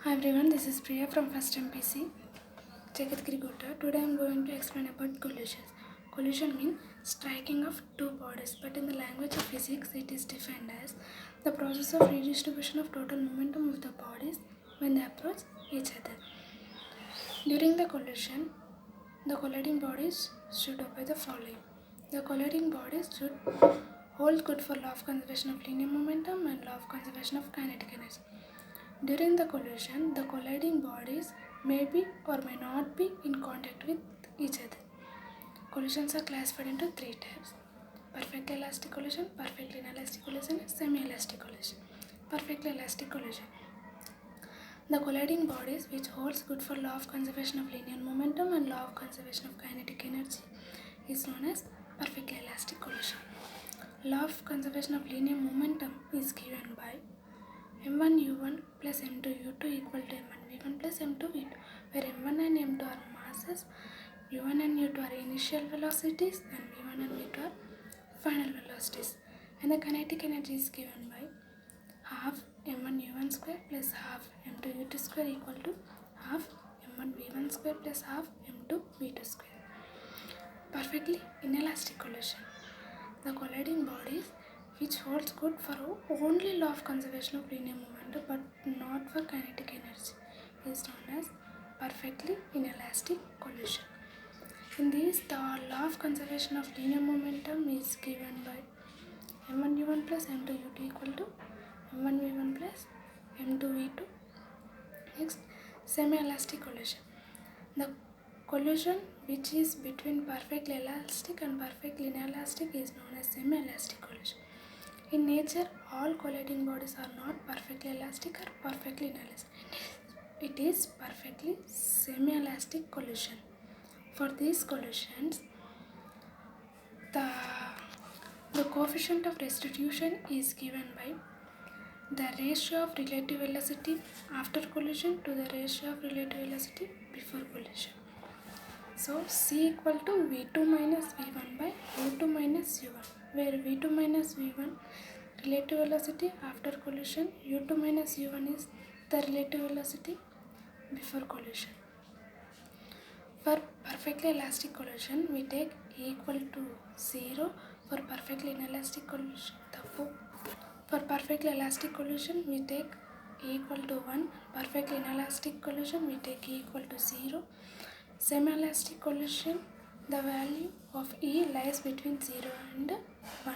Hi everyone, this is Priya from First MPC, Jagadgirigutta. Today I am going to explain about collisions. Collision means striking of two bodies, but in the language of physics it is defined as the process of redistribution of total momentum of the bodies when they approach each other. During the collision, the colliding bodies should obey the following. The colliding bodies should hold good for law of conservation of linear momentum and law of conservation of kinetic energy. During the collision, the colliding bodies may be or may not be in contact with each other. Collisions are classified into three types: perfectly elastic collision, perfectly inelastic collision, and semi-elastic collision. Perfectly elastic collision. The colliding bodies which holds good for law of conservation of linear momentum and law of conservation of kinetic energy is known as perfectly elastic collision. Law of conservation of linear momentum is given by m1 u1 plus m2 u2 equal to m1 v1 plus m2 v2, where m1 and m2 are masses, u1 and u2 are initial velocities, and v1 and v2 are final velocities. And the kinetic energy is given by half m1 u1 square plus half m2 u2 square equal to half m1 v1 square plus half m2 v2 square. Perfectly inelastic collision. The colliding bodies which holds good for only law of conservation of linear momentum but not for kinetic energy is known as perfectly inelastic collision. In this, the law of conservation of linear momentum is given by m1 u1 plus m2 u2 equal to m1 v1 plus m2 v2. Next, semi-elastic collision. The collision which is between perfectly elastic and perfectly inelastic is known as semi-elastic collision. In nature, all colliding bodies are not perfectly elastic or perfectly inelastic. It is perfectly semi-elastic collision. For these collisions, the coefficient of restitution is given by the ratio of relative velocity after collision to the ratio of relative velocity before collision. So C equal to V2 minus V1 by U2 minus U1, where V2 minus V1 relative velocity after collision, U2 minus U1 is the relative velocity before collision. For perfectly elastic collision, we take E equal to 0. For perfectly inelastic collision, for perfectly elastic collision, we take E equal to 1. Perfectly inelastic collision, we take E equal to 0. Semi-elastic collision, the value of E lies between 0 and 1.